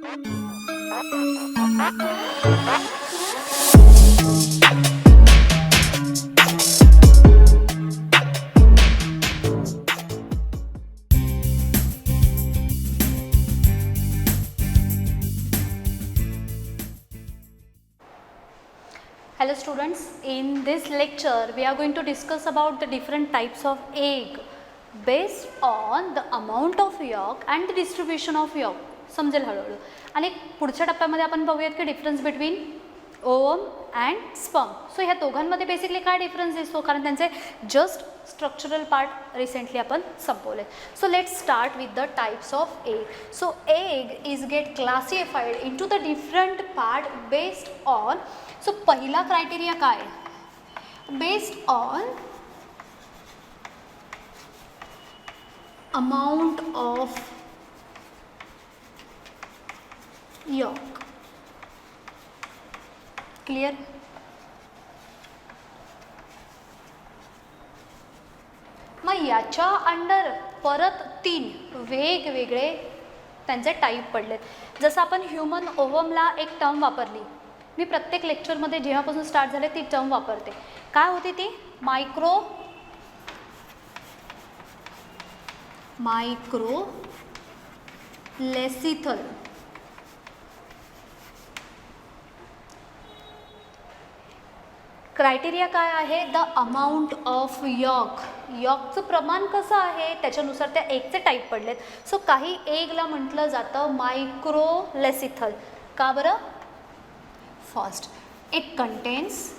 Hello students, in this lecture we are going to discuss about the different types of egg based on the amount of yolk and the distribution of yolk. समजेल हळूहळू. आणि पुढच्या टप्प्यामध्ये आपण बघूयात की difference between ovum and sperm. So ह्या दोघांमध्ये बेसिकली काय डिफरन्स दिसतो, कारण त्यांचे जस्ट स्ट्रक्चरल पार्ट रिसेंटली आपण संपवले. So let's start with the types of egg. So egg is get classified in to the different part based on. So पहिला criteria काय, based on amount of yolk. Clear. मग याच्या under परत 3 वेगवेगळे त्यांचे type पडलेत. जसं आपण ह्युमन ओवमला एक टर्म वापरली, मी प्रत्येक लेक्चरमध्ये जेव्हापासून स्टार्ट झाले ती टर्म वापरते. काय होती ती? मायक्रोलेसिथल. क्रायटेरिया काय आहे? The amount of yolk. यॉकचं प्रमाण कसं आहे त्याच्यानुसार त्या एगचे टाईप पडलेत. सो काही एगला म्हटलं जातं मायक्रोलेसिथल. का बरं? First, it contains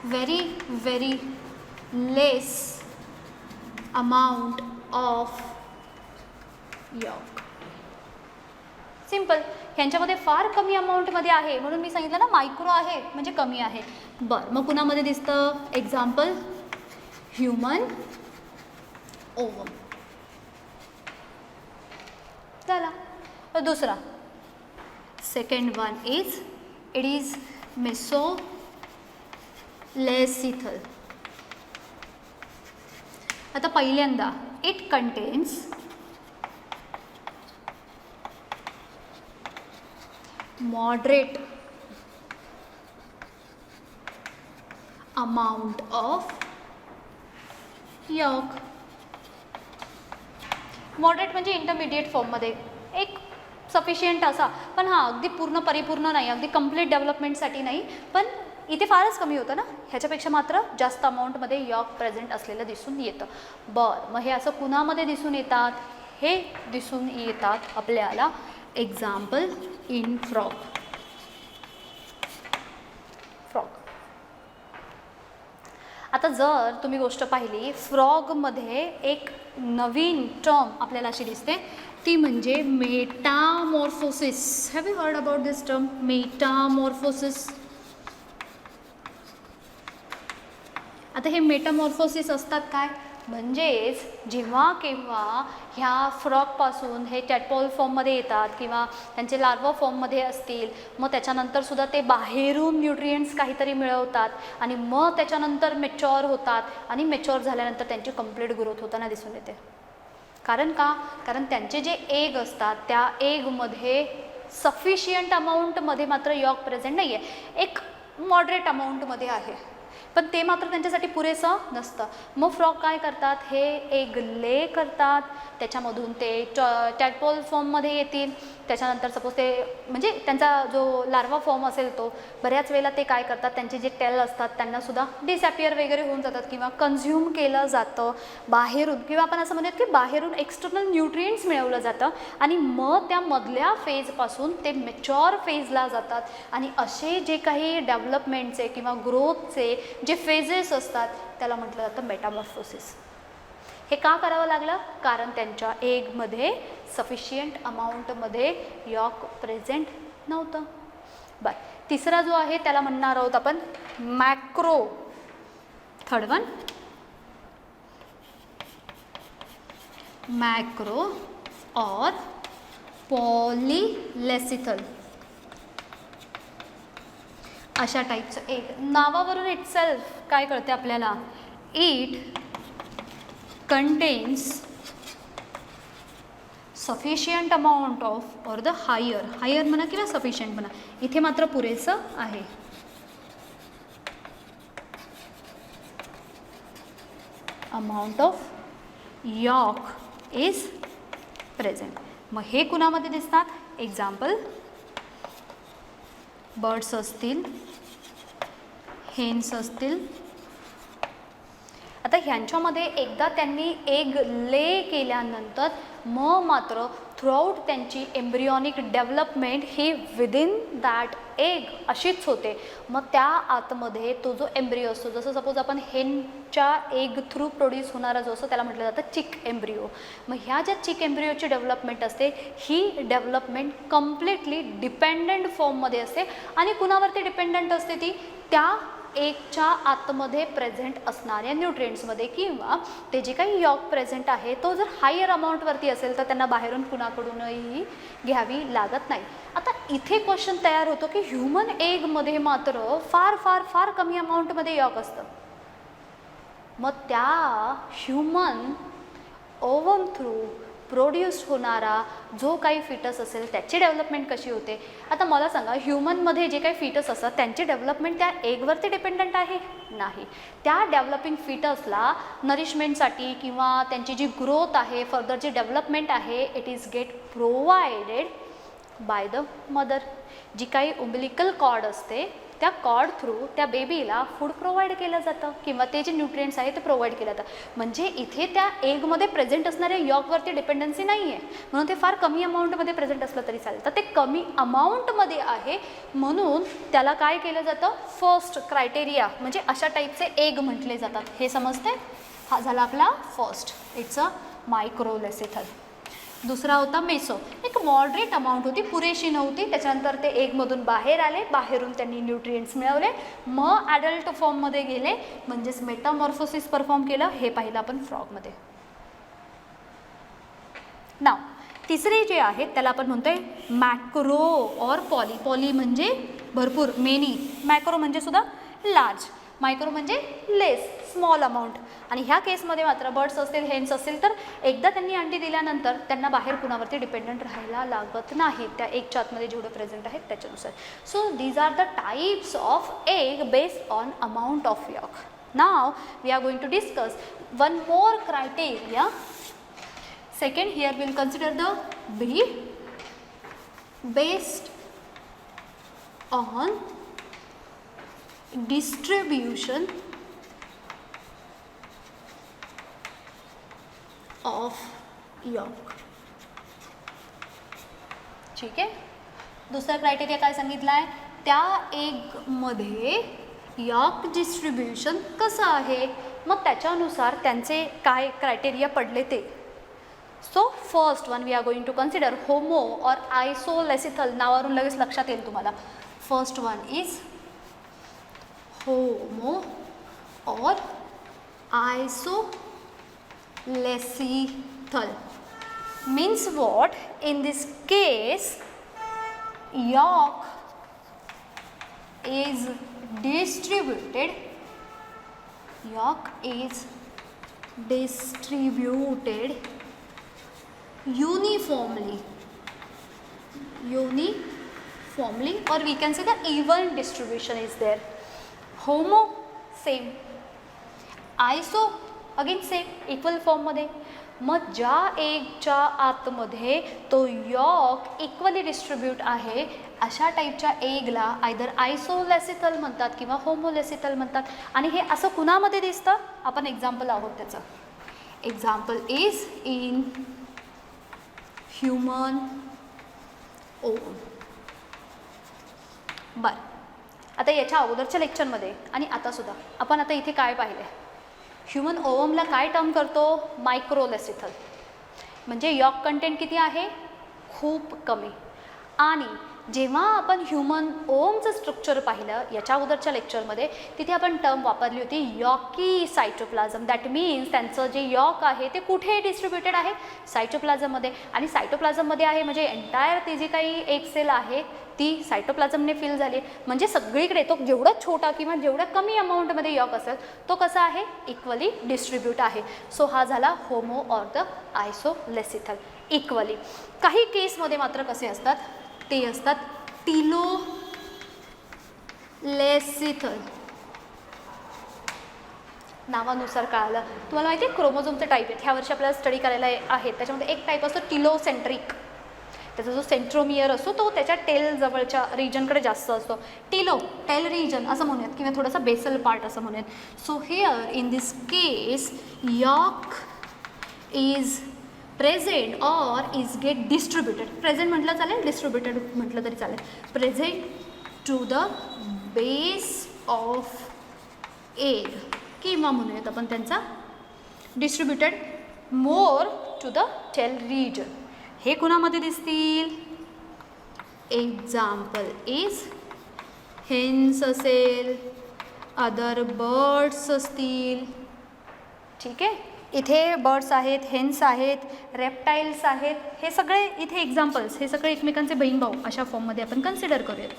very less amount of yolk. Simple. ह्यांच्यामध्ये फार कमी अमाऊंटमध्ये आहे म्हणून मी सांगितलं ना मायक्रो आहे म्हणजे कमी आहे. बरं, मग कुणामध्ये दिसतं? एक्झाम्पल ह्युमन ओवम झाला. दुसरा, second one is it is mesolecithal. आता पहिल्यांदा it contains moderate amount of yolk. Moderate म्हणजे इंटरमिडिएट फॉर्ममध्ये एक सफिशियंट असा, पण हां अगदी पूर्ण परिपूर्ण नाही, अगदी कंप्लीट डेव्हलपमेंटसाठी नाही, पण इथे फारच कमी होतं ना, ह्याच्यापेक्षा मात्र जास्त अमाऊंटमध्ये यॉक प्रेझेंट असलेलं दिसून येतं. बरं, मग हे असं कुणामध्ये दिसून येतात? हे दिसून येतात आपल्याला एक्झाम्पल इन फ्रॉग. आता जर तुम्ही गोष्ट पाहिली, फ्रॉगमध्ये एक नवीन टर्म आपल्याला अशी दिसते, ती म्हणजे Metamorphosis. Have you heard about this term? Metamorphosis. आता हे मेटामॉर्फोसिस असतात काय? म्हणजेच जेव्हा केव्हा ह्या फ्रॉगपासून हे टॅडपोल फॉर्ममध्ये येतात किंवा त्यांचे लार्वा फॉर्ममध्ये असतील, मग त्याच्यानंतरसुद्धा ते बाहेरून न्यूट्रिएंट्स काहीतरी मिळवतात आणि मग त्याच्यानंतर मॅच्युअर होतात आणि मॅच्युअर झाल्यानंतर त्यांची कंप्लीट ग्रोथ होताना दिसून येते. कारण का? कारण त्यांचे जे एग असतात त्या एगमध्ये सफिशियंट अमाऊंटमध्ये मात्र यॉक प्रेझेंट नाही आहे, एक मॉडरेट अमाऊंटमध्ये आहे, पण ते मात्र त्यांच्यासाठी पुरेसं नसतं. मग फ्रॉग काय करतात? हे एग ले करतात, त्याच्यामधून ते टॅडपोल फॉर्ममध्ये येतील, त्याच्यानंतर सपोज ते म्हणजे त्यांचा जो लार्वा फॉर्म असेल तो बऱ्याच वेळेला ते काय करतात, त्यांचे जे टेल असतात त्यांनासुद्धा डिसॅपियर वगैरे होऊन जातात किंवा कन्झ्युम केलं जातं बाहेरून, किंवा आपण असं म्हणूयात की बाहेरून एक्सटर्नल न्यूट्रिएंट्स मिळवलं जातं आणि मग त्या मधल्या फेजपासून ते मॅच्युअर फेजला जातात. आणि असे जे काही डेव्हलपमेंटचे किंवा ग्रोथचे जे फेजेस असतात त्याला म्हटलं जातं मेटामॉर्फोसिस. हे का करावं लागलं? कारण त्यांच्या एगमध्ये सफिशियंट अमाऊंटमध्ये यॉक प्रेझेंट नव्हतं. बरं, तिसरा जो आहे त्याला म्हणणार आहोत आपण मॅक्रो. थर्ड वन मॅक्रो और पॉलीलेसिथल. अशा टाईपचं एक नावावरून इटसेल्फ काय कळते आपल्याला? It contains sufficient amount of और द हायर म्हणा किंवा सफिशियंट म्हणा, इथे मात्र पुरेसं आहे. Amount of York is present. मग हे कुणामध्ये दिसतात? एक्झाम्पल बर्ड्स असतील, हेन्स असतील. आता ह्यांच्यामध्ये एकदा त्यांनी एग ले केल्यानंतर मग मात्र थ्रूआउट त्यांची embryonic development he within that egg अशीच होते. मग त्या आतमध्ये तो जो एम्ब्रिओ असतो, जसं सपोज आपण हेनच्या एग थ्रू प्रोड्यूस होणारा जो असतो त्याला म्हटलं जातं चिक एम्ब्रिओ. मग ह्या ज्या चिक एम्ब्रिओची डेव्हलपमेंट असते ही डेव्हलपमेंट कम्प्लिटली डिपेंडंट फॉर्ममध्ये असते. आणि कुणावरती डिपेंडंट असते ती? त्या एगच्या आतमध्ये प्रेझेंट असणाऱ्या न्यूट्रिएंट्समध्ये, किंवा ते जे काही यॉक प्रेझेंट आहे तो जर हायर अमाऊंटवरती असेल तर त्यांना बाहेरून कुणाकडूनही घ्यावी लागत नाही. आता इथे क्वेश्चन तयार होतो की ह्युमन एगमध्ये मात्र फार फार फार कमी अमाऊंटमध्ये यॉक असतं. मग त्या ह्युमन ओवम थ्रू प्रोड्यूस्ड होणारा जो काही फिटस असेल त्याची डेव्हलपमेंट कशी होते? आता मला सांगा, ह्युमनमध्ये जे काही फिटस असतात त्यांची डेव्हलपमेंट त्या एगवरती डिपेंडंट आहे? नाही. त्या डेव्हलपिंग फिटसला नरिशमेंटसाठी किंवा त्यांची जी ग्रोथ आहे, फर्दर जी डेव्हलपमेंट आहे, it is get provided by the mother. जी काही उम्बिलिकल कॉर्ड असते त्या कॉर्ड थ्रू त्या बेबीला फूड प्रोव्हाइड केलं जातं किंवा ते जे न्यूट्रिएंट्स आहे ते प्रोव्हाइड केलं जातं. म्हणजे इथे त्या एगमध्ये प्रेझेंट असणाऱ्या यॉकवरती डिपेंडन्सी नाही आहे, म्हणून ते फार कमी अमाऊंटमध्ये प्रेझेंट असलं तरी चालेल. तर ते कमी अमाऊंटमध्ये आहे म्हणून त्याला काय केलं जातं? फर्स्ट क्रायटेरिया म्हणजे अशा टाईपचे एग म्हटले जातात. हे समजते? हा झाला आपला फर्स्ट, इट्स अ मायक्रोलेसिथल. दुसरा होता मेसो. एक मॉडरेट अमाऊंट होती, पुरेशी नव्हती. त्याच्यानंतर ते एगमधून बाहेर आले, बाहेरून त्यांनी न्यूट्रिएंट्स मिळवले, मग ॲडल्ट फॉर्ममध्ये गेले, म्हणजेच मेटामॉर्फोसिस परफॉर्म केलं. हे पाहिलं आपण फ्रॉगमध्ये. नाव तिसरे जे आहेत त्याला आपण म्हणतोय मॅक्रो ऑर पॉली. पॉली म्हणजे भरपूर, मेनी. मॅक्रो म्हणजे सुद्धा लार्ज. मायक्रो म्हणजे लेस, स्मॉल अमाऊंट. आणि ह्या केसमध्ये मात्र बर्ड्स असतील, हेन्स असतील तर एकदा त्यांनी अंडी दिल्यानंतर त्यांना बाहेर कुणावरती डिपेंडंट राहायला लागत नाही, त्या एगच्या आतमध्ये जेवढं प्रेझेंट आहेत त्याच्यानुसार. So these are the types of egg based on amount of yolk. Now we are going to discuss one more criteria. Second, here will consider the breed based on distribution of yolk. ठीक आहे. दुसरा criteria काय सांगितला आहे? त्या एगमध्ये York distribution कसं आहे, मग त्याच्यानुसार त्यांचे काय क्रायटेरिया पडले ते. So first one we are going to consider homo or isolecithal. नावावरून लगेच लक्षात येईल तुम्हाला. फर्स्ट वन इज होमो और आइसोलेसिथल. means what? In this case yolk is distributed uniformly, or we can say the even distribution is there. Homo same, iso again same, equal फॉर्ममध्ये. मग ज्या एगच्या आतमध्ये तो यॉक इक्वली डिस्ट्रीब्यूट आहे अशा टाईपच्या एगला either आयसोलेसिथल म्हणतात किंवा होमोलेसिथल म्हणतात. आणि हे असं कुणामध्ये दिसतं? आपण एक्झाम्पल आहोत त्याचं. Example is in human ovum. बरं, आता याच्या अगोदरच्या लेक्चरमध्ये आणि आतासुद्धा आपण आता इथे काय पाहिलं आहे? ह्युमन ओवमला काय टर्म करतो? मायक्रोलेसिथल. म्हणजे यॉक कंटेंट किती आहे? खूप कमी. आणि जेव्हा आपण ह्युमन ओवमचं स्ट्रक्चर पाहिलं याच्या अगोदरच्या लेक्चरमध्ये, तिथे आपण टर्म वापरली होती यॉकी सायटोप्लाझम. दॅट मीन्स त्यांचं जे यॉक आहे ते कुठे डिस्ट्रीब्युटेड आहे? सायटोप्लाझममध्ये. आणि सायटोप्लाझममध्ये आहे म्हणजे एंटायर ती जी काही एक सेल आहे ती सायटोप्लाझमने फिल झाली. म्हणजे सगळीकडे तो जेवढा छोटा किंवा जेवढ्या कमी अमाऊंटमध्ये यॉक असेल तो कसा आहे? इक्वली डिस्ट्रीब्यूट आहे. सो हा झाला होमो ऑर द आयसोलेसिथल. इक्वली. काही केसमध्ये मात्र कसे असतात, ते असतात टिलोलेसिथल. नावानुसार कळालं. तुम्हाला माहिती आहे क्रोमोझोमचे टाईप आहेत, ह्या वर्षी आपल्याला स्टडी करायला आहेत. त्याच्यामध्ये एक टाईप असतो टिलोसेंट्रिक, त्याचा जो सेंट्रोमियर असतो तो त्याच्या टेल जवळच्या रिजनकडे जास्त असतो. टेल रिजन असं म्हणूयात किंवा थोडासा बेसल पार्ट असं म्हणूयात. So here in this case yolk is present or is get distributed. Present म्हटलं चालेल, डिस्ट्रीब्युटेड म्हटलं तरी चालेल. Present to the base of egg किंवा म्हणूयात आपण त्यांचा distributed more to the tail region. हे कुणामध्ये दिसतील, एक्झाम्पल इज हेन्स असेल, अदर बर्ड्स असतील. ठीक आहे, इथे बर्ड्स आहेत, हेन्स आहेत, रेप्टाईल्स आहेत, हे सगळे इथे एक्झाम्पल्स, हे सगळे एकमेकांचे बहीण भाऊ अशा फॉर्ममध्ये आपण कन्सिडर करूयात.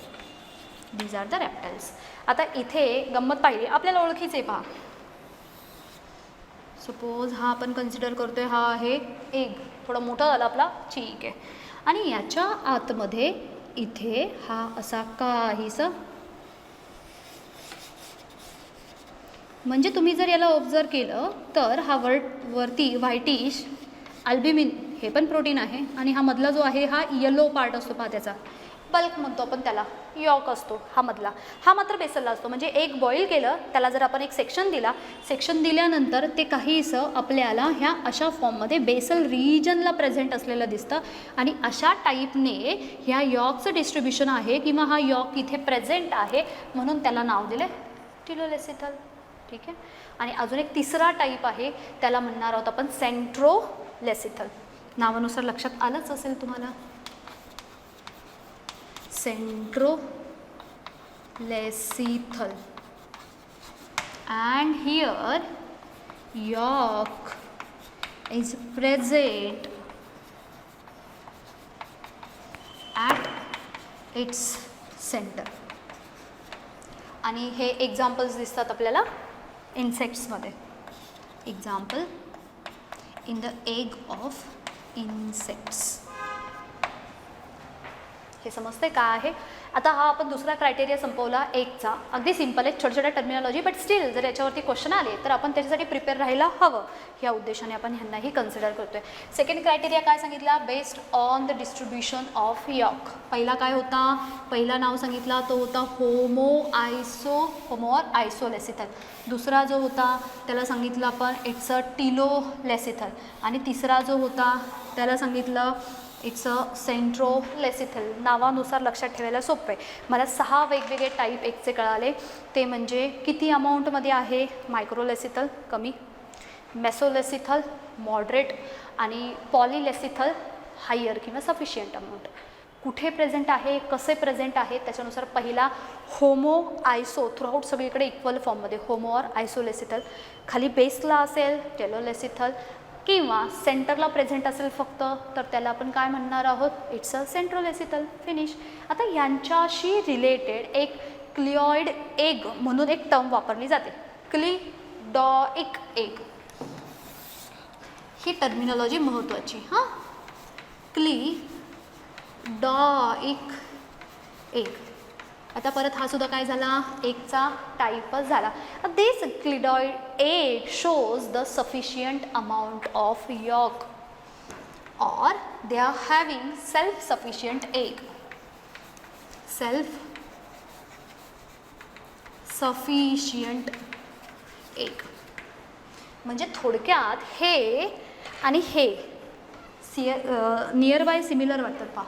These are the reptiles. आता इथे गंमत पाहिली, आपल्याला ओळखीचे पहा. सपोज हा आपण कन्सिडर करतोय, हा आहे एग, थोडा मोठा झाला आपला, ठीक आहे. आणि याच्या आतमध्ये इथे हा असा काहीसा, म्हणजे तुम्ही जर याला ऑब्झर्व केलं तर हा वरती व्हाईटिश अल्ब्युमिन हे पण प्रोटीन आहे, आणि हा मधला जो आहे हा येलो पार्ट असतो पहा, त्याचा बल्क म्हणतो आपण त्याला, यॉक असतो हा मधला. हा मात्र बेसलला असतो. म्हणजे एक बॉईल केलं, त्याला जर आपण एक सेक्शन दिला, सेक्शन दिल्यानंतर ते काहीसं आपल्याला ह्या अशा फॉर्ममध्ये बेसल रिजनला प्रेझेंट असलेलं दिसतं. आणि अशा टाईपने ह्या यॉकचं डिस्ट्रीब्युशन आहे किंवा हा यॉक इथे प्रेझेंट आहे म्हणून त्याला नाव दिले टिलोलेसिथल. ठीक आहे. आणि अजून एक तिसरा टाईप आहे, त्याला म्हणणार आहोत आपण सेंट्रोलेसिथल. नावानुसार लक्षात आलंच असेल तुम्हाला, centrolecital. And here yolk is present at its center. आणि हे एक्झाम्पल्स दिसतात आपल्याला इन्सेक्ट्समध्ये. Example in the egg of insects. हे समजते काय आहे. आता हा आपण दुसरा क्रायटेरिया संपवला एगचा. अगदी सिंपल आहे, छोट्या छोट्या टर्मिनॉलॉजी, बट स्टील जर याच्यावरती क्वेश्चन आले तर आपण त्याच्यासाठी प्रिपेअर राहायला हवं, ह्या उद्देशाने आपण ह्यांनाही कन्सिडर करतोय. सेकंड क्रायटेरिया काय सांगितला, based on the distribution of York. पहिला काय होता, पहिला नाव सांगितला तो होता होमो और आयसोलेसिथल. दुसरा जो होता त्याला सांगितलं आपण इट्स अ टिलोलेसिथल. आणि तिसरा जो होता त्याला सांगितलं इट्स अ सेंट्रोलेसिथल. नावानुसार लक्षात ठेवायला सोपं आहे. मला 6 वेगवेगळे टाईप एकचे कळाले, ते म्हणजे किती अमाऊंटमध्ये आहे, मायक्रोलेसिथल कमी, मेसोलेसिथल मॉडरेट, आणि पॉलीलेसिथल हायर किंवा सफिशियंट अमाऊंट. कुठे प्रेझेंट आहे, कसे प्रेझेंट आहे, त्याच्यानुसार पहिला होमो आयसो, थ्रूआउट सगळीकडे इक्वल फॉर्ममध्ये होमो और आयसोलेसिथल. खाली बेसला असेल टेलोलेसिथल, किंवा सेंटरला प्रेझेंट असेल फक्त तर त्याला आपण काय म्हणणार आहोत, इट्स अ सेंट्रोलेसिथल. फिनिश. आता यांच्याशी रिलेटेड एक क्लिओइड एग म्हणून एक टर्म वापरली जाते, क्लिडॉइक एग. ही टर्मिनॉलॉजी महत्त्वाची. हां, क्लिडॉइक एग. आता परत हा सुद्धा काय झाला, एकचा टाईपच झाला. This cleidoic egg shows the sufficient amount of yolk or they are having self sufficient egg. Self sufficient egg म्हणजे थोडक्यात हे आणि हे नियर बाय सिमिलर वाटतात. पहा,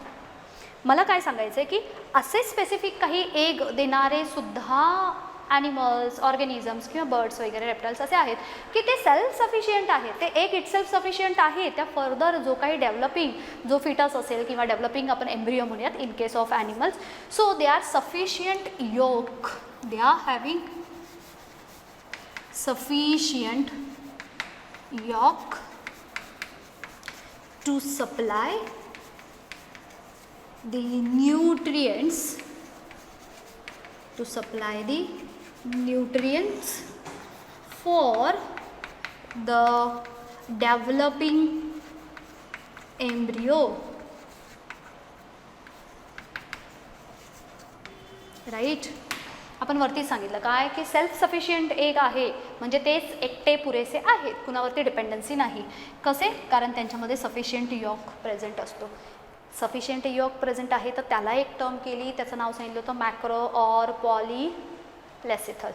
मला काय सांगायचं आहे की असे स्पेसिफिक काही एग देणारे सुद्धा ॲनिमल्स, ऑर्गॅनिझम्स किंवा बर्ड्स वगैरे रेप्टाइल्स असे आहेत की ते सेल्फ सफिशियंट आहे. ते एग इट सेल्फ सफिशियंट आहे. त्या फर्दर जो काही डेव्हलपिंग जो फिटस असेल किंवा डेव्हलपिंग आपण एम्ब्रियो म्हणूयात in case of animals, so they are sufficient yolk, they are having sufficient yolk to supply the nutrients for the developing embryo, right. आपण वरती सांगितलं काय की सेल्फ सफिशियंट एग आहे म्हणजे तेच एकटे पुरेसे आहेत, कुणावरती डिपेंडन्सी नाही. कसे? कारण त्यांच्यामध्ये सफिशियंट यॉक प्रेझेंट असतो. सफिशियंट यॉक प्रेझेंट आहे तर त्याला एक टर्म केली, त्याचं नाव सांगितलं होतं मॅक्रो ऑर पॉलीलेसिथल.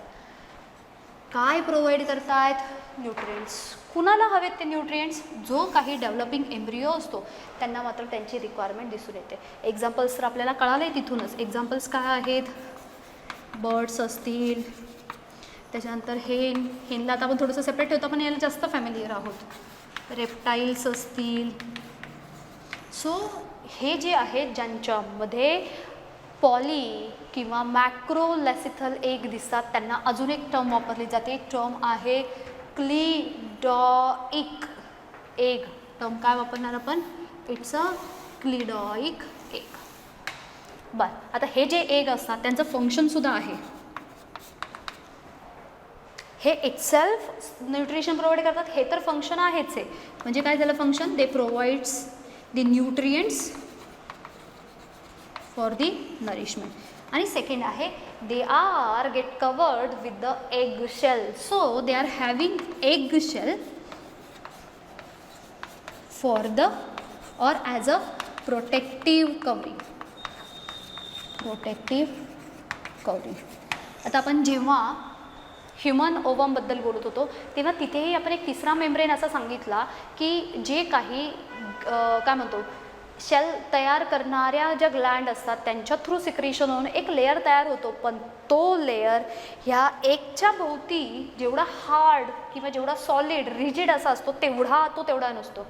काय प्रोव्हाइड करतायत? न्यूट्रिएंट्स. कुणाला हवेत ते न्यूट्रिएंट्स? जो काही डेव्हलपिंग एम्ब्रिओ असतो त्यांना मात्र त्यांची रिक्वायरमेंट दिसून येते. एक्झाम्पल्स तर आपल्याला कळालं आहे तिथूनच. एक्झाम्पल्स काय आहेत? बर्ड्स असतील, त्याच्यानंतर हेनला आता आपण थोडंसं सेपरेट ठेवतो, पण याला जास्त फॅमिलियर आहोत. रेप्टाईल्स असतील. सो हे जे आहेत ज्यांच्यामध्ये पॉली किंवा मॅक्रोलेसिथल एग दिसतात त्यांना अजून एक टर्म वापरली जाते. टर्म आहे क्लिडॉइक एग. टर्म काय वापरणार आपण? It's a cleidoic egg. बरं, आता हे जे एग असतात त्यांचं फंक्शनसुद्धा आहे. हे इटसेल्फ न्यूट्रिशन प्रोव्हाइड करतात, हे तर फंक्शन आहेच आहे. म्हणजे काय झालं function? They provides the nutrients for the nourishment. आणि सेकंड आहे they are get covered with the egg shell. So they are having egg shell for the or as a protective covering. Protective covering. आता आपण जेव्हा human ओवमबद्दल बोलत होतो तेव्हा तिथेही आपण एक तिसरा मेम्ब्रेन असा सांगितला की जे काही काय म्हणतो शेल तयार करणाऱ्या ज्या ग्लँड असतात त्यांच्या थ्रू सिक्रेशन होऊन एक लेअर तयार होतो, पण तो लेअर ह्या एगच्या भोवती जेवढा हार्ड किंवा जेवढा सॉलिड रिजिड असा असतो तेवढा नसतो.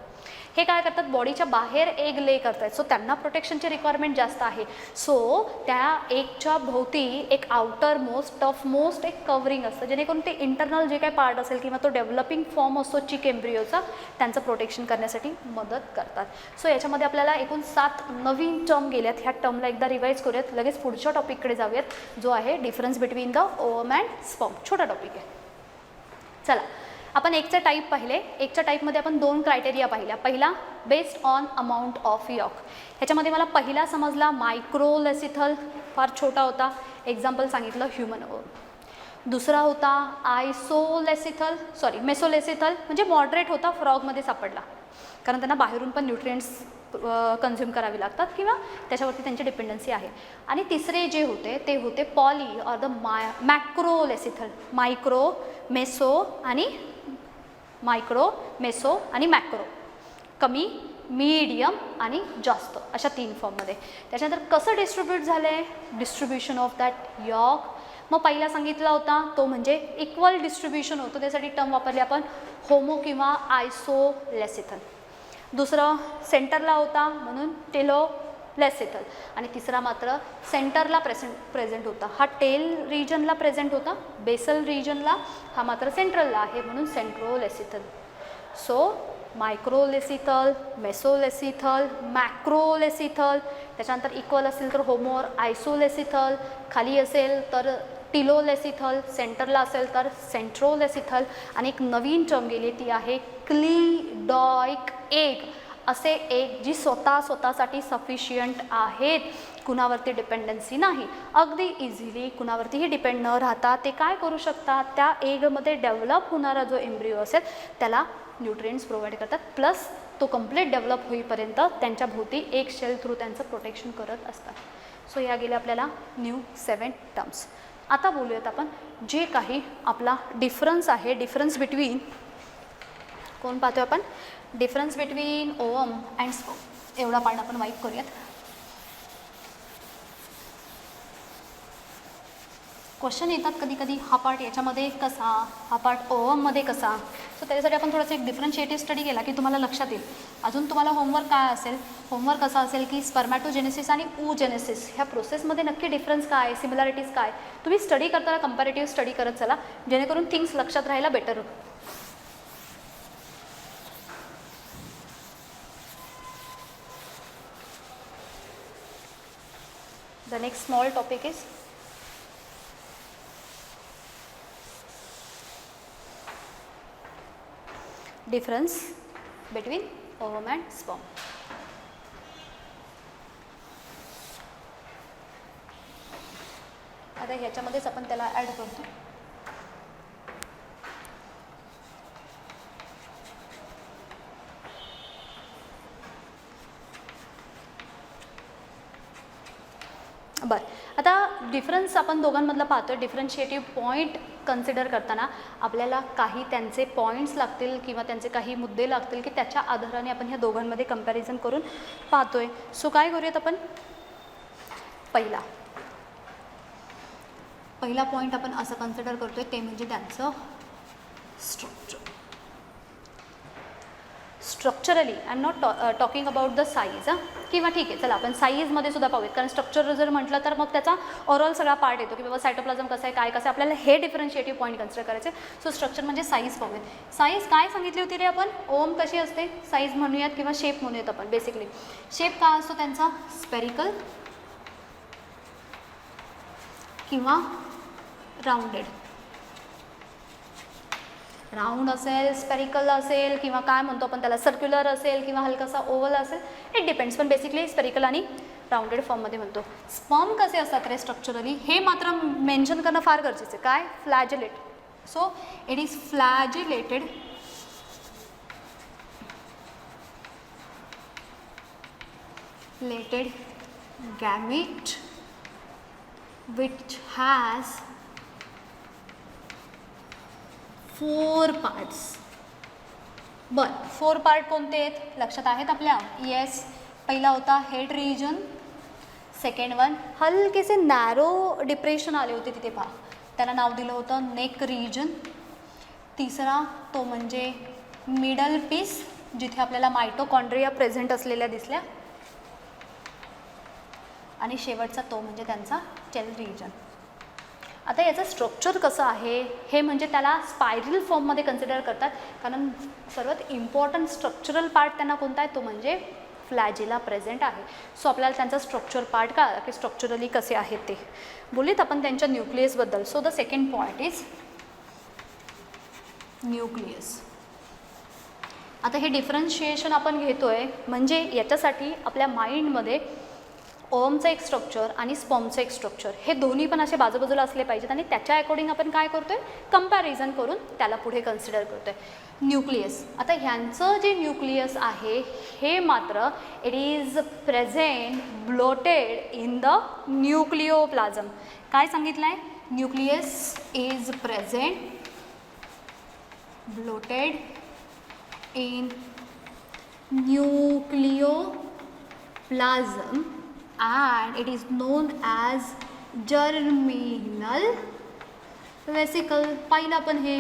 हे काय करतात? बॉडीच्या बाहेर एग ले करतात. सो त्यांना प्रोटेक्शनची रिक्वायरमेंट जास्त आहे. सो त्या एगच्या भोवती एक आउटर मोस्ट टफ मोस्ट एक कवरिंग असतं जेणेकरून ते इंटरनल जे काही पार्ट असेल किंवा तो डेव्हलपिंग फॉर्म असतो चिक एम्ब्रिओचा त्यांचं प्रोटेक्शन करण्यासाठी मदत करतात. सो याच्यामध्ये आपल्याला एकूण 7 नवीन टर्म गेल्यात. ह्या टर्मला एकदा रिवाईज करूयात, लगेच पुढच्या टॉपिककडे जाऊयात जो आहे difference between the ovum and sperm. छोटा टॉपिक आहे. चला, आपण एकचे टाईप पाहिले. एकच्या टाईपमध्ये आपण 2 क्रायटेरिया पाहिल्या. पहिला based on amount of York. ह्याच्यामध्ये मला पहिला समजला मायक्रोलेसिथल, फार छोटा होता. एक्झाम्पल सांगितलं ह्युमन ओवम. दुसरा होता मेसोलेसिथल म्हणजे मॉडरेट होता, फ्रॉगमध्ये सापडला कारण त्यांना बाहेरून पण न्यूट्रिएंट्स कन्झ्युम करावी लागतात किंवा त्याच्यावरती त्यांची डिपेंडन्सी आहे. आणि तिसरे जे होते ते होते poly or the macrolecithal. Micro, meso आणि मॅक्रो. कमी, मीडियम आणि जास्त अशा 3 फॉर्ममध्ये. त्याच्यानंतर कसं डिस्ट्रीब्यूट झालं आहे? Distribution of that yolk. मग पहिला सांगितला होता तो म्हणजे इक्वल डिस्ट्रीब्युशन होतं, त्यासाठी टर्म वापरली आपण होमो किंवा आयसोलेसिथल. दुसरं सेंटरला होता म्हणून टेलोलेसिथल. आणि तिसरा मात्र सेंटरला प्रेझेंट होता, हा टेल रिजनला प्रेझेंट होता. बेसल रिजनला, हा मात्र सेंट्रलला आहे म्हणून सेंट्रोलेसिथल. सो मायक्रोलेसिथल, मेसोलेसिथल, मॅक्रोलेसिथल. त्याच्यानंतर इक्वल असेल तर होमो और आयसोलेसिथल, खाली असेल तर टिलोलेसिथल, सेंटरला असेल तर सेंट्रोलेसिथल. आणि एक नवीन टर्म गेली ती आहे क्लिडॉइक एग. असे एग जी स्वतःसाठी सफिशियंट आहेत, कुणावरती डिपेंडन्सी नाही, अगदी इझिली कुणावरतीही डिपेंड न राहता ते काय करू शकतात? त्या एगमध्ये डेव्हलप होणारा जो एम्ब्रिओ असेल त्याला न्यूट्रिएंट्स प्रोव्हाइड करतात, प्लस तो कंप्लीट डेव्हलप होईपर्यंत त्यांच्या भोवती एक शेल थ्रू त्यांचं प्रोटेक्शन करत असतात. सो या गेल्या आपल्याला न्यू 7 टर्म्स. आता बोलूयात आपण जे काही आपला डिफरन्स आहे, डिफरन्स बिटवीन कोण पाहतोय आपण? Difference between ovum and sperm. एवढा पार्ट आपण वाईप करूयात. क्वेश्चन येतात कधी कधी, हा पार्ट याच्यामध्ये कसा, हा पार्ट ओवममध्ये कसा. सो त्याच्यासाठी आपण थोडंसं एक डिफरन्शिएटिव्ह स्टडी केला की तुम्हाला लक्षात येईल. अजून तुम्हाला होमवर्क काय असेल? होमवर्क असा असेल की स्पर्मॅटोजेनेसिस आणि oogenesis ह्या प्रोसेसमध्ये नक्की डिफरन्स काय, सिमिलॅरिटीज काय, तुम्ही स्टडी करताना कंपॅरेटिव्ह स्टडी करत चला, जेणेकरून थिंग्स लक्षात राहायला better. The next small topic is difference between ovum and sperm. आता ह्याच्यामध्येच आपण त्याला ॲड करतो. बरं, आता डिफरन्स आपण दोघांमधला पाहतो. डिफरन्शिएटिव्ह पॉईंट कन्सिडर करताना आपल्याला काही त्यांचे पॉईंट्स लागतील किंवा त्यांचे काही मुद्दे लागतील की त्याच्या आधाराने आपण ह्या दोघांमध्ये कंपॅरिझन करून पाहतोय. सो काय करूयात आपण, पहिला पॉईंट आपण असं कन्सिडर करतोय ते म्हणजे त्यांचं structure. Structurally I am not talking about the size किंवा ठीक आहे चला आपण साईजमध्ये सुद्धा पाहूयात, कारण स्ट्रक्चर जर म्हटलं तर मग त्याचा ओव्हरऑल सगळा पार्ट येतो की बाबा सायटोप्लाझम कसं आहे, काय कसं आहे, आपल्याला हे डिफरन्शिएटिव्ह पॉईंट कन्सिडर करायचे. सो स्ट्रक्चर म्हणजे साईज पाहूयात. साईज काय सांगितली होती रे आपण, ओम कशी असते, साईज म्हणूयात किंवा शेप म्हणूयात आपण. बेसिकली शेप काय असतो त्यांचा, स्पेरिकल किंवा राऊंडेड. राऊंड असेल, स्पेरिकल असेल किंवा काय म्हणतो आपण त्याला सर्क्युलर असेल किंवा हलकासा ओव्हल असेल, इट डिपेंड्स. पण बेसिकली स्पेरिकल आणि राऊंडेड फॉर्ममध्ये म्हणतो. स्पर्म कसे असतात रे स्ट्रक्चरली, हे मात्र मेन्शन करणं फार गरजेचं आहे. काय, flagellate. So it is flagellated gamete which has 4 parts. बरं, 4 पार्ट कोणते आहेत लक्षात आहेत आपल्या, येस. पहिला होता हेड रिजन, सेकंड वन हलकेसे नॅरो डिप्रेशन आले होते तिथे पहा, त्याला नाव दिलं होतं नेक रिजन. तिसरा तो म्हणजे मिडल पीस, जिथे आपल्याला मायटोकॉन्ड्रिया प्रेझेंट असलेल्या दिसल्या. आणि शेवटचा तो म्हणजे त्यांचा टेल रिजन. आता याचं स्ट्रक्चर कसं आहे हे म्हणजे त्याला स्पायरल फॉर्ममध्ये कन्सिडर करतात, कारण सर्वात इम्पॉर्टंट स्ट्रक्चरल पार्ट त्यांना कोणता आहे, तो म्हणजे फ्लॅजिला प्रेझेंट आहे. सो आपल्याला त्यांचा स्ट्रक्चर पार्ट काय की स्ट्रक्चरली कसे आहेत ते बोलीत आपण त्यांच्या न्यूक्लियसबद्दल. So the second point is nucleus. आता हे डिफरन्शिएशन आपण घेतोय म्हणजे याच्यासाठी आपल्या माइंडमध्ये ओमचं एक स्ट्रक्चर आणि स्पर्मचं एक स्ट्रक्चर हे दोन्ही पण असे बाजूबाजूला असले पाहिजेत आणि त्याच्या अकॉर्डिंग आपण काय करतोय, कंपॅरिझन करून त्याला पुढे कन्सिडर करतोय. न्यूक्लियस, आता ह्यांचं जे न्यूक्लियस आहे हे मात्र it is present bloated in the nucleoplasm. काय सांगितलं आहे, nucleus is present bloated in nucleoplasm and it is known as germinal vesicle. पाहिलं आपण हे.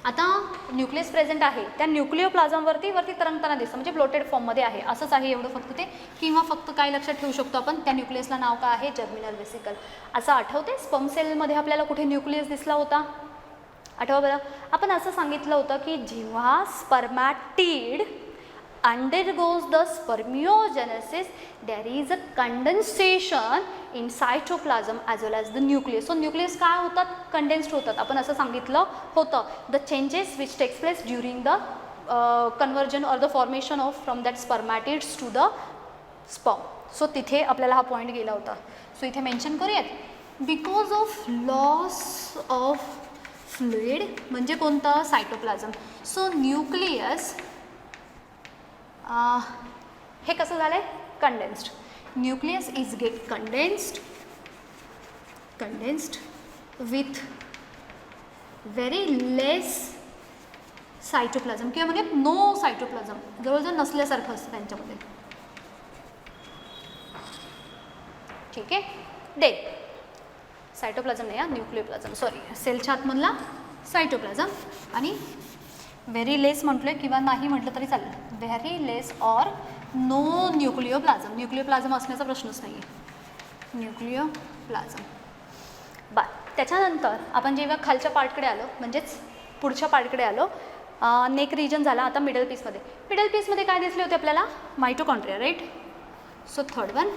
आता न्यूक्लियस प्रेझेंट आहे त्या न्यूक्लियोप्लाझमवरती तरंगताना दिसतं म्हणजे ब्लोटेड फॉर्ममध्ये आहे, असंच आहे एवढं फक्त ते. किंवा फक्त काय लक्षात ठेवू शकतो आपण, त्या न्यूक्लियसला नाव काय आहे, जर्मिनल वेसिकल. असं आठवते स्पर्म सेलमध्ये आपल्याला कुठे न्यूक्लियस दिसला होता, आठवा बरं. आपण असं सांगितलं होतं की जेव्हा स्पर्मॅटिड undergoes the spermiogenesis, there is a condensation in cytoplasm as well as the nucleus. So nucleus काय होतात, कंडेन्स्ड होतात. आपण असं सांगितलं होतं, the changes which takes place during the conversion or the formation of from that spermatids to the sperm. So तिथे आपल्याला हा पॉईंट गेला होता. सो इथे मेन्शन करूयात, because of loss of fluid म्हणजे कोणतं, सायटोप्लाझम. सो न्यूक्लियस हे कसं झालं आहे, condensed. Nucleus is get condensed with very less cytoplasm किंवा म्हणजे नो सायटोप्लाझम, जवळजवळ नसल्यासारखं असतं त्यांच्यामध्ये. ठीक आहे, दे सायटोप्लाझम नाही, न्यूक्लियोप्लाझम, सॉरी, सेलच्या आतमधला सायटोप्लाझम. आणि व्हेरी लेस म्हटलं किंवा नाही म्हटलं तरी चालेल, व्हेरी लेस ऑर नो न्यूक्लियोप्लाझम. न्यूक्लियोप्लाझम असण्याचा प्रश्नच नाही आहे, न्यूक्लियोप्लाझम. बरं, त्याच्यानंतर आपण जेव्हा खालच्या पार्टकडे आलो म्हणजेच पुढच्या पार्टकडे आलो, नेक रिजन झाला. आता मिडल पीसमध्ये काय दिसले होते आपल्याला, mitochondria, right. So third one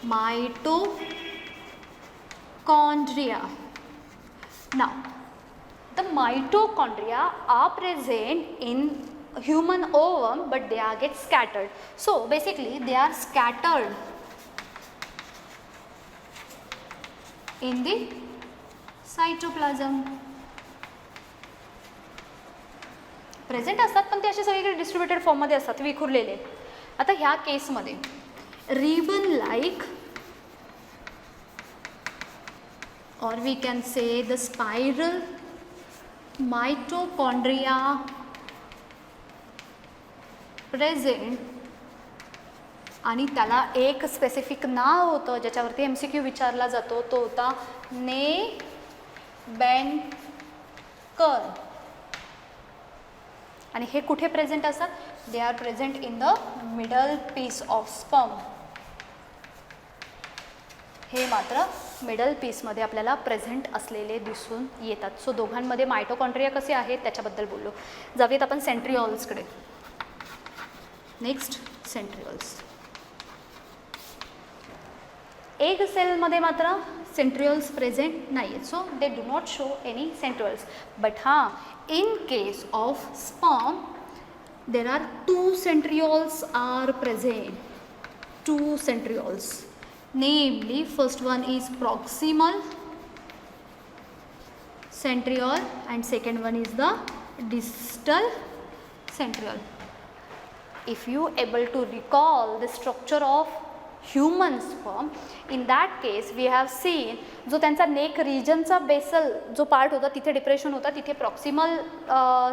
mitochondria. नाव the mitochondria are present in human ovum but they are get scattered. So basically they are scattered in the cytoplasm. Present असतात पण ते असे सगळीकडे डिस्ट्रीब्युटेड फॉर्ममध्ये असतात, विखुरलेले. आता ह्या केसमध्ये ribbon like or we can say the spiral mitochondria present, आणि त्याला एक स्पेसिफिक नाव होतं ज्याच्यावरती MCQ विचारला जातो, तो होता नेबँकर. आणि हे कुठे प्रेझेंट असतात? They are present in the middle piece of sperm. हे मात्र मिडल पीसमध्ये आपल्याला प्रेझेंट असलेले दिसून येतात. सो दोघांमध्ये मायटोकॉन्ड्रिया कसे आहेत त्याच्याबद्दल बोललो. जाऊयात आपण सेंट्रिओल्सकडे. Next centrioles. एग सेलमध्ये मात्र सेंट्रिओल्स प्रेझेंट नाही आहेत, so they do not show any centrioles. But हां, in case of sperm there are 2 centrioles are present. 2 centrioles. Namely, first one is proximal centriole and second one is the distal centriole. If you able to recall the structure of human sperm, in that case we have seen जो त्यांचा neck रिजनचा Basel जो part होता तिथे depression होता, तिथे proximal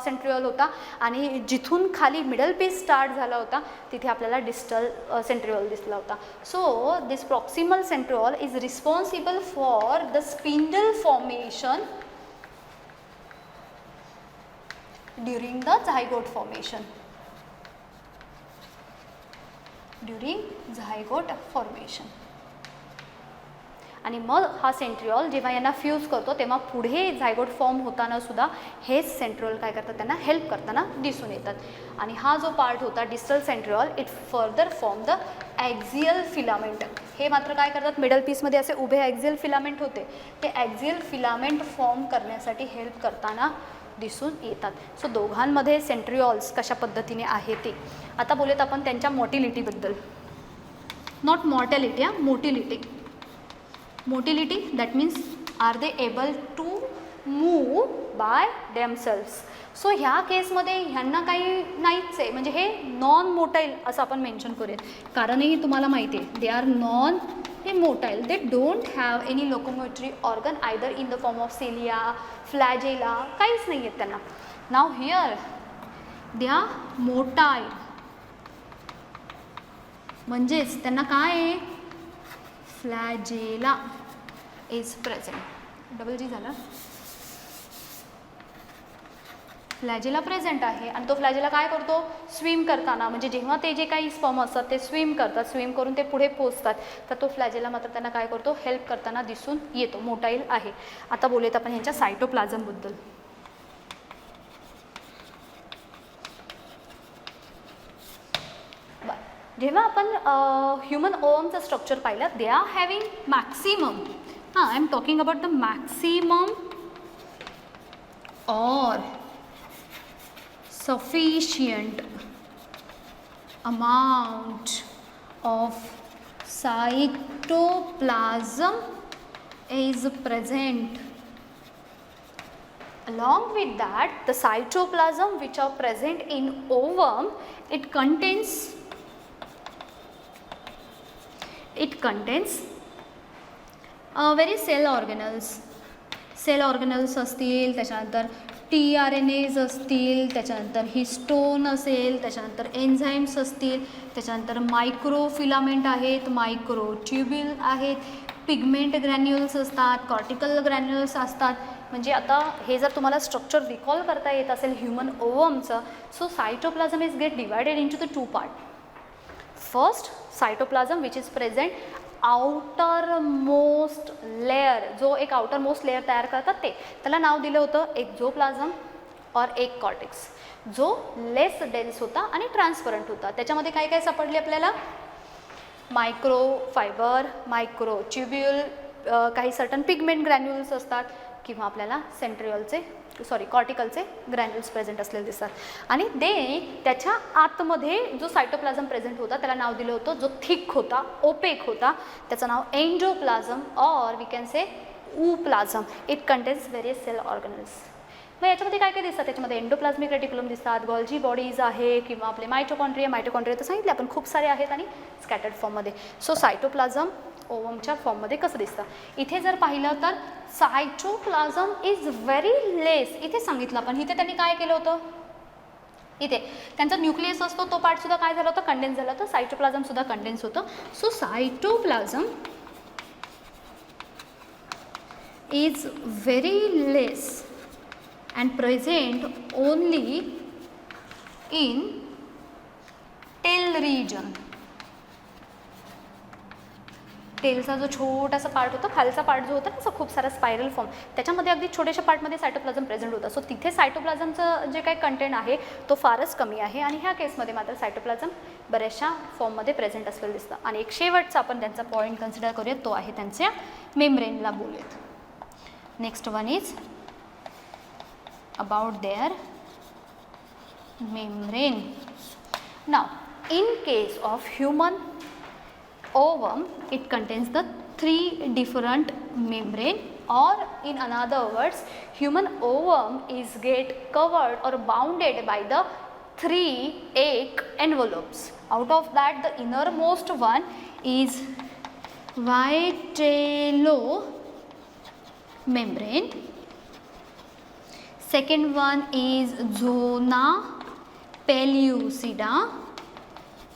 centriole होता, आणि जिथून खाली मिडल पीस स्टार्ट झाला होता तिथे आपल्याला डिस्टल सेंट्रिओल दिसला होता. So this proximal centriole is responsible for the spindle formation during the zygote formation. During zygote formation. आणि मग हा सेंट्रिओल जेव्हा यांना फ्यूज करतो तेव्हा पुढे झायगोट फॉर्म होताना सुद्धा हेच सेंट्रिओल काय करतात, त्यांना हेल्प करताना दिसून येतात. आणि हा जो पार्ट होता distal centriole, it further form the axial filament. हे मात्र काय करतात, मिडल पीसमध्ये असे उभे ॲक्झियल फिलामेंट होते, ते ॲक्झियल फिलामेंट फॉर्म करण्यासाठी हेल्प करताना दिसून येतात. सो दोघांमध्ये सेंट्रिओल्स कशा पद्धतीने आहे ते. आता बोलूयात आपण त्यांच्या मोटिलिटीबद्दल. Not mortality, motility. Motility that means are they able to move by themselves. So ह्या केसमध्ये ह्यांना काही नाहीच आहे, म्हणजे हे नॉन मोटाईल असं आपण मेन्शन करूयात. कारणही तुम्हाला माहिती आहे, दे आर नॉन हे motile. They don't have any locomotory organ either in the form of cilia, flagella, काहीच नाही आहेत त्यांना. Now here they are motile, म्हणजेच त्यांना काय आहे, फ्लॅजेला इज प्रेझेंट. डबल जी झाला. फ्लॅजेला प्रेझेंट आहे आणि तो फ्लॅजेला काय करतो, स्विम करताना, म्हणजे जेव्हा ते जे काही स्पर्म असतात ते स्विम करतात, स्विम करून ते पुढे पोचतात, तर तो फ्लॅजेला मात्र त्यांना काय करतो, हेल्प करताना दिसून येतो, मोटाईल आहे. आता बोलूयात आपण ह्यांच्या सायटोप्लाझमबद्दल. जेव्हा आपण ह्युमन ओवमचं स्ट्रक्चर पाहिलं, दे are having maximum, I am talking about the maximum or sufficient amount of cytoplasm is present. Along with that, the cytoplasm which are present in ovum, it contains very cell organelles. Cell organelles असतील, त्याच्यानंतर tRNAs असतील, त्याच्यानंतर histone असेल, त्याच्यानंतर enzymes असतील, त्याच्यानंतर मायक्रोफिलामेंट आहेत, मायक्रोट्युब्युल आहेत, पिगमेंट ग्रॅन्युल्स असतात, कॉर्टिकल ग्रॅन्युल्स असतात. म्हणजे आता हे जर तुम्हाला स्ट्रक्चर रिकॉल करता येत असेल ह्युमन ओवमचं, so cytoplasm is get divided into the 2 part. First cytoplasm which is present outer most layer, जो एक आउटर मोस्ट लेअर तयार करतात ते, त्याला नाव दिलं होतं एक्झोप्लाझम और एक कॉर्टेक्स, जो लेस डेन्स होता आणि ट्रान्सपरंट होता. त्याच्यामध्ये काय काय सापडले आपल्याला, मायक्रो फायबर, मायक्रोट्युब्युल, काही सर्टन पिगमेंट ग्रॅन्युल्स असतात, किंवा आपल्याला कॉर्टिकलचे ग्रॅन्युल्स प्रेझेंट असलेले दिसतात. आणि त्याच्या आतमध्ये जो सायटोप्लाझम प्रेझेंट होता त्याला नाव दिलं होतं, जो थिक होता, ओपेक होता, त्याचं नाव endoplasm or we can say ooplazm. It contains various cell organelles. मग याच्यामध्ये काय काय दिसतात, त्याच्यामध्ये एंडोप्लाझ्मिक रेटिक्युलम दिसतात, गॉल्जी बॉडीज आहे किंवा आपले मायटोकॉन्ड्रिया तर सांगितले आपण खूप सारे आहेत आणि स्कॅटर्ड फॉर्ममध्ये. सो सायटोप्लाझम ओवमच्या फॉर्ममध्ये कसं दिसतं. इथे जर पाहिलं तर सायटोप्लाझम इज व्हेरी लेस. इथे सांगितलं आपण, इथे त्यांनी काय केलं होतं, इथे त्यांचा न्यूक्लियस असतो तो पार्टसुद्धा काय झाला होता, कंडेन्स झाला होता. सायटोप्लाझमसुद्धा कंडेन्स होतं. So cytoplasm is very less and present only in tail region. टेलचा जो छोटासा पार्ट होता, खालचा पार्ट जो होता ना, खूप सारा स्पायरल फॉर्म, त्याच्यामध्ये अगदी छोट्याशा पार्टमध्ये सायटोप्लाझम प्रेझेंट होतं. सो तिथे सायटोप्लाझमचं जे काही कंटेंट आहे तो फारच कमी आहे आणि ह्या केसमध्ये मात्र सायटोप्लाझम बऱ्याचशा फॉर्ममध्ये प्रेझेंट असलेलं दिसतं. आणि एक शेवटचा आपण त्यांचा पॉईंट कन्सिडर करूयात, तो आहे त्यांच्या मेम्ब्रेनला बोलूयात. Next one is about their membrane. Now, in case of human ovum, it contains the 3 different membrane, or in another words, human ovum is get covered or bounded by the 3 egg envelopes. Out of that, the innermost one is vitello membrane. Second one is zona pellucida,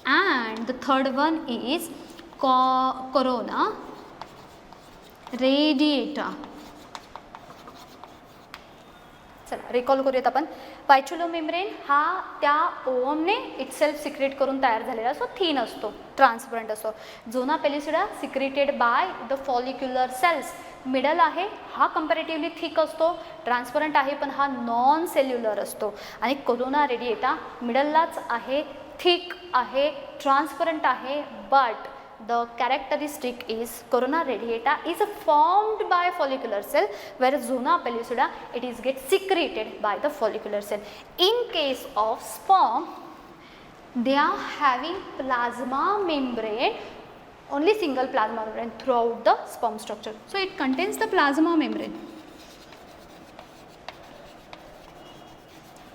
and the third one is corona radiata. चला recall करूयात आपण. व्हायचुलो membrane हा त्या ओवमने itself secret करून तयार झालेला असतो, thin असतो, ट्रान्सपरंट असतो. Zona pellucida secreted by the follicular cells. Middle आहे हा कंपॅरेटिव्हली थिक असतो, ट्रान्सपरंट आहे पण हा नॉन सेल्युलर असतो. आणि कोरोना रेडिएटा मिडललाच आहे, थिक आहे, ट्रान्सपरंट आहे, but the characteristic is corona radiata is formed by follicular cell, whereas zona pellucida it is get secreted by the follicular cell. In case of sperm, they are having plasma membrane, only single plasma membrane throughout the sperm structure. So it contains the plasma membrane.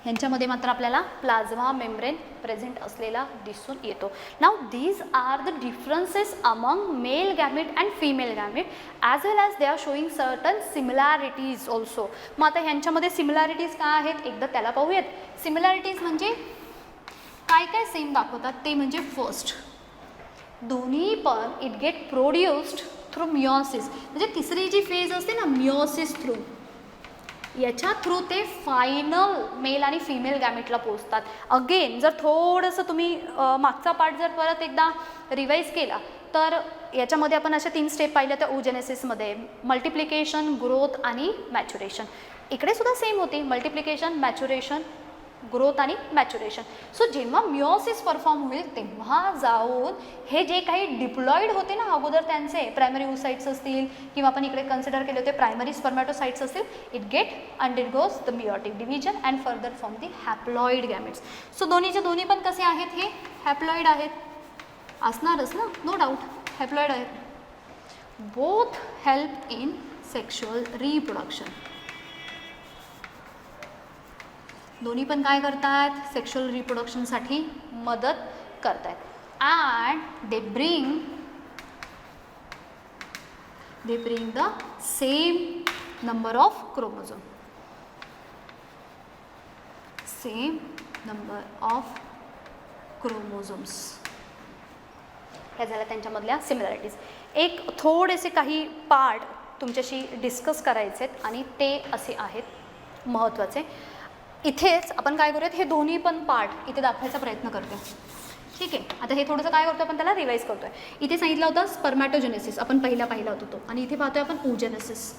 ह्यांच्यामध्ये मात्र आपल्याला plasma membrane present असलेला दिसून येतो. Now these are the differences among male gamete and female gamete as well as they are showing certain similarities also. मग आता ह्यांच्यामध्ये similarities काय आहेत एकदा त्याला पाहूयात. सिमिलॅरिटीज म्हणजे काय काय सेम दाखवतात ते म्हणजे फर्स्ट, दोन्ही पण it get produced through meiosis. म्हणजे तिसरी जी फेज असते ना मिओसिस थ्रू, याच्या थ्रू ते फायनल मेल आणि फिमेल गॅमेटला पोचतात. अगेन जर थोडंसं तुम्ही मागचा पार्ट जर परत एकदा रिवाईज केला तर याच्यामध्ये आपण अशा 3 स्टेप पाहिल्या त्या ओजेनेसिसमध्ये, मल्टिप्लिकेशन, ग्रोथ आणि मॅच्युरेशन. इकडे सुद्धा सेम होती, मल्टिप्लिकेशन, मॅच्युरेशन, ग्रोथ आणि मॅच्युरेशन. सो जेव्हा मिओसिस परफॉर्म होईल तेव्हा जाऊन हे जे काही डिप्लॉईड होते ना अगोदर त्यांचे प्रायमरी ओसाइट्स असतील किंवा आपण इकडे कन्सिडर केले होते प्रायमरी स्पर्मॅटोसाइट्स असतील, it get undergoes the meiotic division and further from the haploid gametes. So दोन्हीचे दोन्ही पण कसे आहेत, हे हॅप्लॉईड आहेत, असणारच ना, नो डाऊट हॅप्लॉईड आहेत. Both help in sexual reproduction. दोन्ही पण काय करतात, सेक्शुअल रिप्रोडक्शनसाठी मदत करतात. And they bring the same number of chromosome, same number of chromosomes. ह्या झाल्या त्यांच्यामधल्या सिमिलॅरिटीज. एक थोडेसे काही पार्ट तुमच्याशी डिस्कस करायचे आहेत आणि ते असे आहेत महत्त्वाचे. इथेच आपण काय करूयात, हे दोन्ही पण पार्ट इथे दाखवायचा प्रयत्न करतो. ठीक आहे, आता हे थोडंसं काय करतो आपण त्याला रिवाईज करतोय. इथे सांगितलं होतं स्पर्मॅटोजेनेसिस, आपण पाहिला होता तो, आणि इथे पाहतोय आपण ओजेनेसिस.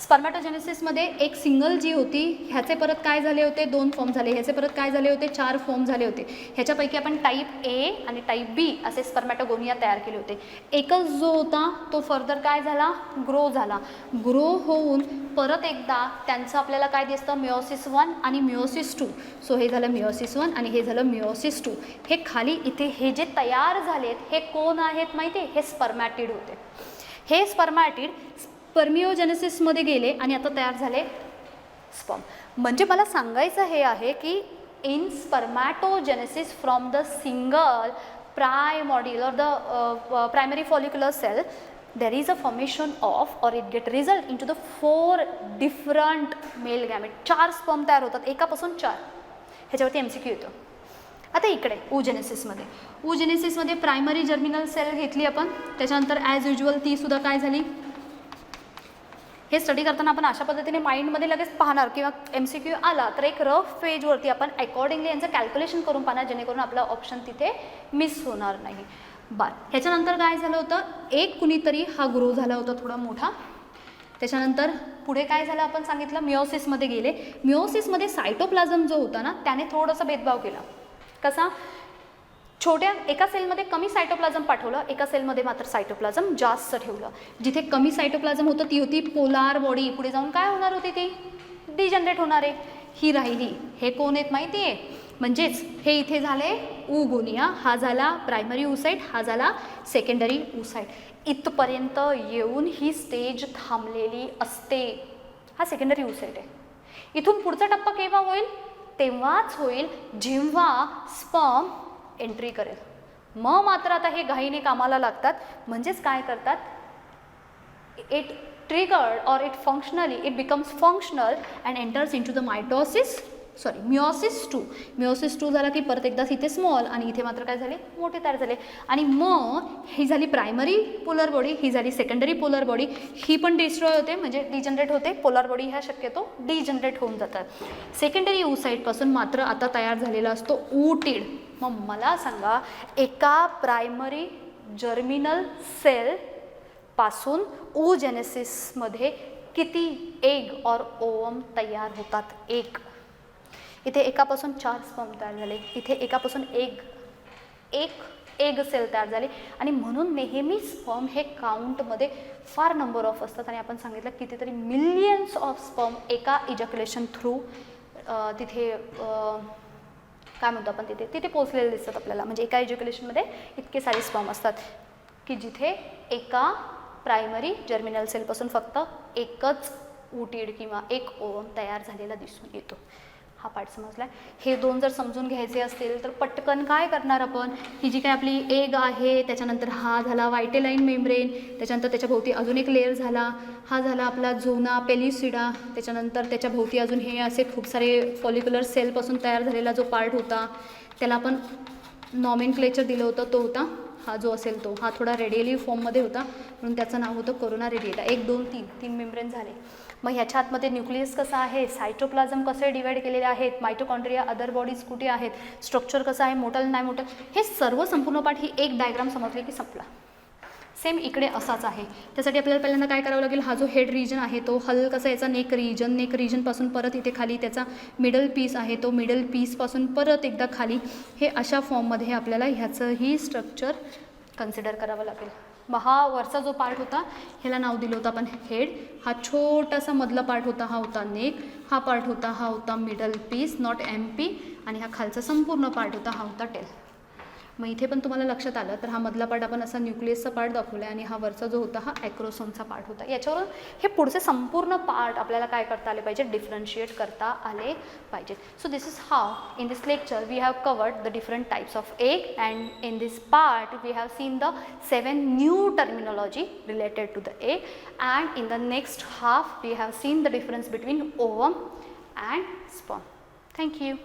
स्पर्मॅटोजेनेसिसमध्ये एक सिंगल जी होती, ह्याचे परत काय झाले होते, 2 फॉर्म झाले, ह्याचे परत काय झाले होते, 4 फॉर्म झाले होते. ह्याच्यापैकी आपण टाईप ए आणि टाईप बी असे स्पर्मॅटोगोनिया तयार केले होते. एकच जो होता तो फर्दर काय झाला, ग्रो झाला. ग्रो होऊन परत एकदा त्यांचं आपल्याला काय दिसतं, मिओसिस 1 आणि मिओसिस 2. सो हे झालं मिओसिस 1 आणि हे झालं मिओसिस 2. हे खाली इथे हे जे तयार झालेत हे कोण आहेत माहिती आहे, हे स्पर्मॅटिड होते. हे स्पर्मॅटिड स्पर्मिओजेनेसिसमध्ये गेले आणि आता तयार झाले स्पर्म. म्हणजे मला सांगायचं हे आहे की in spermatogenesis from the single primordial or the primary follicular cell there is a formation of or it get result into the 4 different male gamete. 4 sperm तयार होतात, एकापासून 4. ह्याच्यावरती MCQ येतो. आता इकडे oogenesisमध्ये oogenesisमध्ये प्रायमरी जर्मिनल सेल घेतली आपण, त्याच्यानंतर ॲज युज्युअल ती सुद्धा काय झाली. हे स्टडी करताना आपण अशा पद्धतीने माइंडमध्ये लगेच पाहणार किंवा MCQ आला तर एक रफ पेजवरती आपण अकॉर्डिंगली यांचं कॅल्क्युलेशन करून पाहणार, जेणेकरून आपला ऑप्शन तिथे मिस होणार नाही. बरं, ह्याच्यानंतर काय झालं होतं, एक कुणीतरी हा ग्रो झाला होता थोडा मोठा. त्याच्यानंतर पुढे काय झालं आपण सांगितलं, मिओसिसमध्ये गेले. मिओसिसमध्ये सायटोप्लाझम जो होता ना त्याने थोडासा भेदभाव केला. कसा, छोट्या एका सेलमध्ये कमी सायटोप्लाझम पाठवलं, एका सेलमध्ये मात्र सायटोप्लाझम जास्त ठेवलं. जिथे कमी सायटोप्लाझम होतं ती होती पोलार बॉडी. पुढे जाऊन काय होणार होती, ती डिजनरेट होणार आहे. ही राहिली. हे कोण आहेत माहिती आहे, म्हणजेच हे इथे झाले oogonia. हा झाला प्रायमरी oocyte, हा झाला सेकंडरी oocyte. इथपर्यंत येऊन ही स्टेज थांबलेली असते. हा सेकंडरी oocyte आहे. इथून पुढचा टप्पा केव्हा होईल, तेव्हाच होईल जेव्हा स्पर्म एंट्री करेल. मग मात्र आता हे घाईने कामाला लागतात. म्हणजेच काय करतात, it triggered or it functionally it becomes functional and enters in to the meiosis 2. Meiosis 2 झाला की परत एकदा इथे स्मॉल आणि इथे मात्र काय झाले, मोठे तयार झाले. आणि मग ही झाली प्रायमरी पोलर बॉडी, ही झाली सेकंडरी पोलर बॉडी. ही पण डिस्ट्रॉय होते, म्हणजे डिजनरेट होते. पोलर बॉडी ह्या शक्यतो डिजनरेट होऊन जातात. सेकंडरी oocyteपासून मात्र आता तयार झालेला असतो ootid. मग मला सांगा, एका प्रायमरी जर्मिनल सेल पासून oogenesisमध्ये किती एग और ओवम तयार होतात, एक. इथे एकापासून 4 स्पर्म तयार झाले, इथे एकापासून एक एग सेल तयार झाले. आणि म्हणून नेहमी स्पर्म हे काउंटमध्ये फार नंबर ऑफ असतात. आणि आपण सांगितलं कितीतरी मिलियन्स ऑफ स्पर्म एका इजॅक्युलेशन थ्रू तिथे काय म्हणतो आपण तिथे पोचलेले दिसतात आपल्याला. म्हणजे एका इजॅक्युलेशनमध्ये इतके सारे स्पर्म असतात की जिथे एका प्रायमरी जर्मिनल सेलपासून फक्त एकच ootid किंवा एक ओवम तयार झालेला दिसून येतो. हा पार्ट समजला. हे 2 जर समजून घ्यायचे असतील तर पटकन काय करणार आपण, ही जी काय आपली एग आहे, त्याच्यानंतर हा झाला व्हायटेलाइन मेम्ब्रेन, त्याच्यानंतर त्याच्या भोवती अजून एक लेअर झाला, हा झाला आपला झोना पेलिसिडा, त्याच्यानंतर त्याच्या भोवती अजून हे असे खूप सारे फॉलिक्युलर सेलपासून तयार झालेला जो पार्ट होता, त्याला आपण नॉमेनक्लेचर दिलं होतं, तो होता हा जो असेल तो. हा थोडा रेडियली फॉर्ममध्ये होता म्हणून त्याचं नाव होतं कोरोना रेडिएटा. 1 2 3 मेम्ब्रेन झाले. मग ह्याच्या आतमध्ये न्यूक्लियस कसं आहे, सायटोप्लाझम कसे डिवाइड केलेले आहेत, मायटोकॉन्ड्रिया, अदर बॉडीज कुठे आहेत, स्ट्रक्चर कसं आहे, मोटल नाही मोटल, हे सर्व संपूर्ण पाठ ही एक डायग्राम समजली की संपला. सेम इकडे असाच आहे. त्यासाठी आपल्याला पहिल्यांदा काय करावं लागेल, हा जो हेड रिजन आहे तो हल कसा याचा नेक रिजनपासून परत इथे खाली त्याचा मिडल पीस आहे, तो मिडल पीसपासून परत एकदा खाली, हे अशा फॉर्ममध्ये आपल्याला ह्याचंही स्ट्रक्चर कन्सिडर करावं लागेल. मग हा वरचा जो पार्ट होता ह्याला नाव दिलं होतं आपण हेड. हा छोटासा मधला पार्ट होता, हा होता नेक. हा पार्ट होता, हा होता मिडल पीस नॉट MP. आणि हा खालचा संपूर्ण पार्ट होता, हा होता टेल. मग इथे पण तुम्हाला लक्षात आलं तर हा मधला पार्ट आपण असा न्यूक्लियसचा पार्ट दाखवला आहे आणि हा वरचा जो होता हा ॲक्रोसोमचा पार्ट होता. याच्यावरून हे पुढचे संपूर्ण पार्ट आपल्याला काय करता आले पाहिजे, डिफरन्शिएट करता आले पाहिजेत. So this is how in this lecture we have covered the different types of egg and in this part we have seen the 7 new terminology related to the egg and in the next half we have seen the difference between ovum and sperm. Thank you.